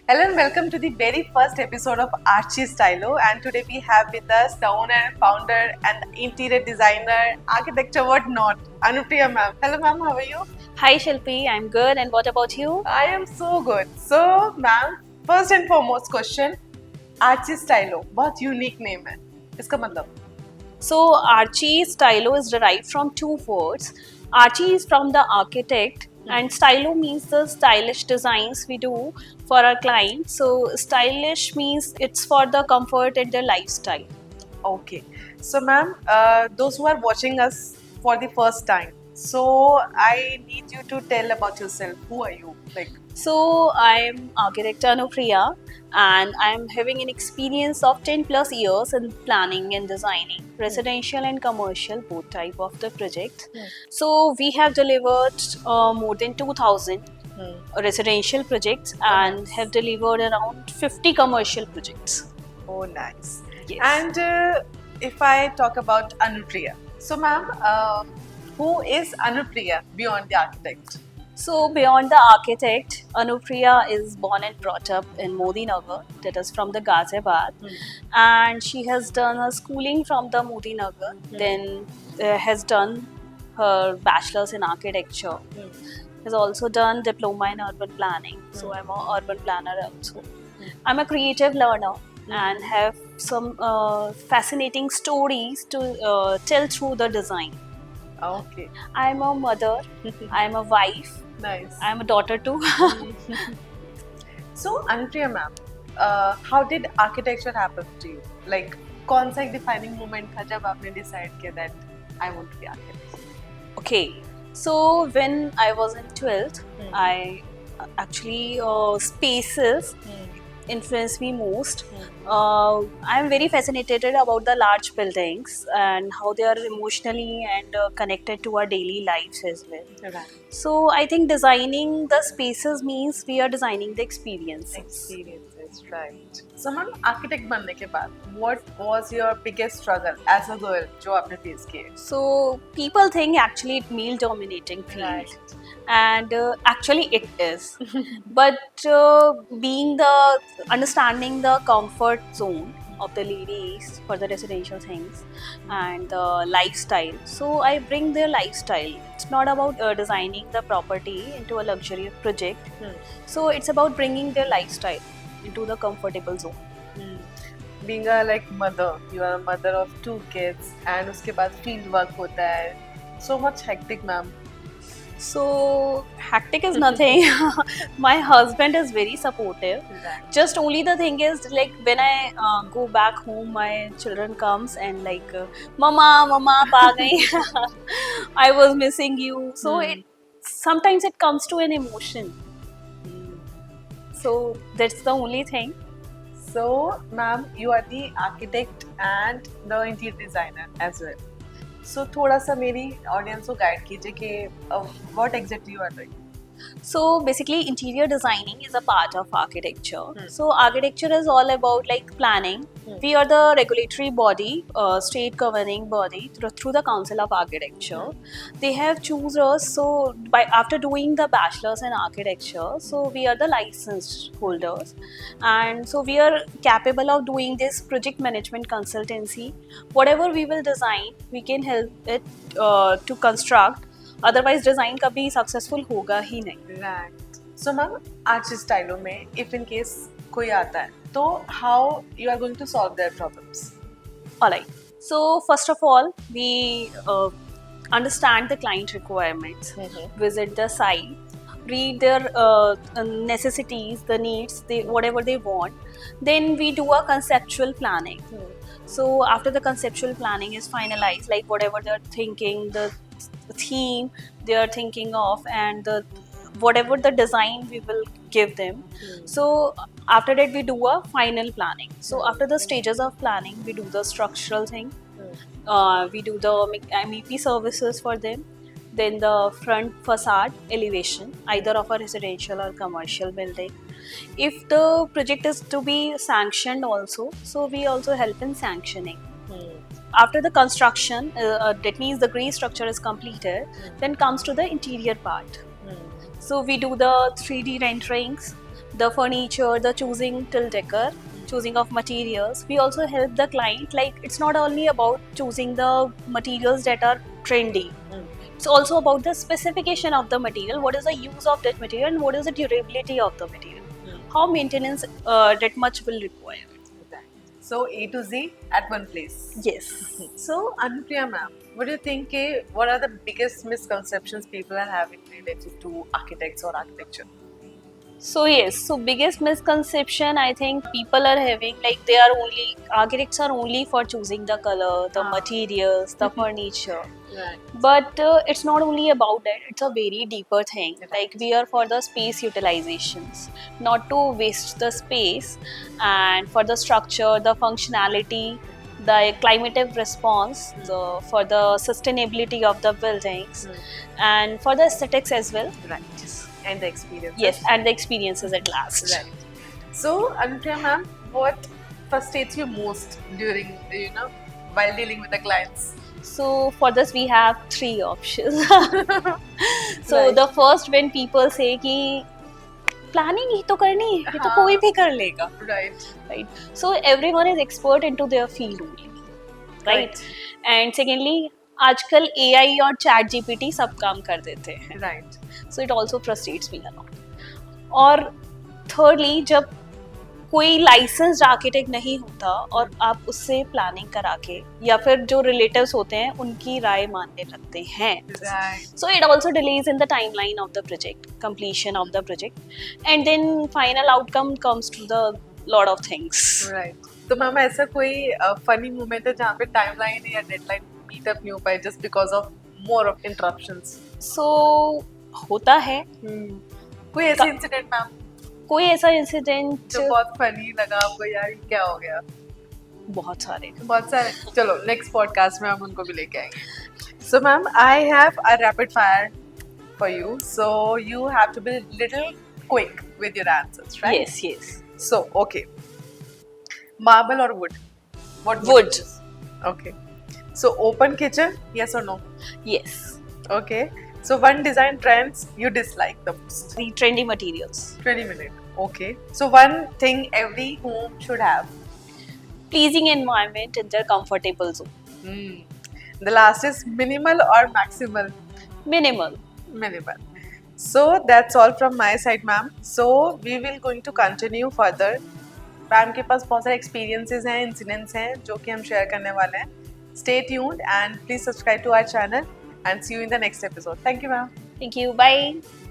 Hello and welcome to the very first episode of Archie Stylo, and today we have with us the owner, founder and interior designer, architecture whatnot, Anupriya ma'am. Hello ma'am, how are you? Hi Shilpi, I'm good and what about you? I am so good. So ma'am, first and foremost question, Archie Stylo, बहुत unique name है. इसका मतलब? So Archie Stylo is derived from two words. Archie is from the architect and stylo means the stylish designs we do for our clients. So stylish means it's for the comfort and the lifestyle. Okay. So ma'am, those who are watching us for the first time, so I need you to tell about yourself. Who are you? So I'm architect Anupriya and I'm having an experience of 10 plus years in planning and designing residential and commercial both type of the project. So we have delivered more than 2000 residential projects and have delivered around 50 commercial projects. Oh, nice. Yes. And if I talk about Anupriya, so ma'am, who is Anupriya beyond the architect? So beyond the architect, Anupriya is born and brought up in Modi Nagar, that is from the Ghaziabad, and she has done her schooling from the Modi Nagar, then has done her bachelor's in architecture, has also done diploma in urban planning. So I'm an urban planner also. I'm a creative learner and have some fascinating stories to tell through the design. Okay, I'm a mother, I'm a wife, nice. I'm a daughter too. So Anupriya ma'am, how did architecture happen to you? Like, कौन सा एक defining moment था जब आपने decide किया that I want to be architect? Okay, so when I was in 12th, I actually spaces influenced me most. I'm very fascinated about the large buildings and how they are emotionally and connected to our daily lives as well. Right. So I think designing the spaces means we are designing the experiences. Experiences, right. So ma'am, architect बनने के बाद, what was your biggest struggle as a girl जो आपने face किए? So people think actually it male dominating field. Right. And actually it is. But being the understanding the comfort zone of the ladies for the residential things and the lifestyle. So I bring their lifestyle. It's not about designing the property into a luxury project. So it's about bringing their lifestyle into the comfortable zone. Being a like mother, you are a mother of 2 kids, and उसके बाद field work होता है. So much hectic, ma'am. So hectic is nothing. My husband is very supportive. Right. Just only the thing is like when I go back home, my children comes and like, Mama, Mama, आप आ गई. I was missing you. So it sometimes it comes to an emotion. So that's the only thing. So, ma'am, you are the architect and the interior designer as well. So, थोड़ा सा मेरी audience को guide कीजिए कि what exactly you are doing. So basically interior designing is a part of architecture. So architecture is all about like planning. We are the regulatory body, state governing body through the Council of Architecture. They have choose us, so by after doing the bachelor's in architecture, so we are the licensed holders, and so we are capable of doing this project management consultancy. Whatever we will design, we can help it to construct. Otherwise design कभी successful होगा ही नहीं. Right. So, ma'am, Archie Stylo में if in case कोई आता है, तो how you are going to solve their problems? Alright. So first of all, we understand the client requirements, visit the site, read their necessities, the needs, whatever they want. Then we do a conceptual planning. So after the conceptual planning is finalized, like whatever they're thinking, the theme they are thinking of, and whatever the design we will give them. So after that we do a final planning. So after the stages of planning, we do the structural thing. We do the MEP services for them. Then the front facade elevation, either of a residential or commercial building. If the project is to be sanctioned also, so we also help in sanctioning. After the construction, that means the grey structure is completed, then comes to the interior part. So we do the 3D renderings, the furniture, the choosing till decor, choosing of materials. We also help the client, like it's not only about choosing the materials that are trendy. It's also about the specification of the material, what is the use of that material and what is the durability of the material, how maintenance that much will require. So A to Z at one place. Yes. So Anupriya ma'am, what do you think? What are the biggest misconceptions people are having related to architects or architecture? So yes, so biggest misconception I think people are having, like they are only, architects are only for choosing the color, the materials, the furniture. Right. But it's not only about that, it's a very deeper thing. Like we are for the space utilizations, not to waste the space, and for the structure, the functionality, the climatic response, for the sustainability of the buildings, and for the aesthetics as well. Right. And the experience. Yes, and the experiences at last. Right. So Anupriya ma'am, what frustrates you most during while dealing with the clients? So for this we have 3 options. So Right. the first, when people say कि planning ही तो करनी है, ये तो कोई भी कर लेगा. Right. Right. So everyone is expert into their field only. Right. And secondly, आजकल AI और Chat GPT सब काम कर देते हैं. Right. So it also frustrates me a lot. और thirdly, जब कोई लाइसेंस्ड आर्किटेक्ट नहीं होता और आप उससे प्लानिंग करा के या फिर जो रिलेटिव्स होते हैं उनकी राय मानने लगते हैं, so it also delays in the timeline of the project, completion of the project, and then final outcome comes to the lot of things. Right. तो मैम ऐसा कोई फनी मोमेंट है जहाँ पे टाइमलाइन या डेडलाइन मीट अप नहीं हो पाए just because of more of interruptions? So होता है. कोई ऐसा इंसिडेंट मैम? कोई ऐसा इंसिडेंट जो बहुत फनी लगा आपको, यार ये क्या हो गया? बहुत सारे. चलो नेक्स्ट पॉडकास्ट में हम उनको भी लेके आएंगे. So ma'am, I have a rapid fire for you, so you have to be little quick with your answers, right? Yes yes. So okay, marble और wood? What wood. Okay. So open kitchen, yes or no? Yes. Okay. So one design trends you dislike the most? The trendy materials. 20 minutes. Okay. So one thing every home should have? Pleasing environment in their comfortable zone. The last is minimal or maximal? Minimal. Minimal. So that's all from my side, ma'am. So we will going to continue further. Ma'am के पास बहुत सारे experiences हैं, incidents हैं जो कि हम share करने वाले हैं. Stay tuned and please subscribe to our channel and see you in the next episode. Thank you, ma'am. Thank you. Bye.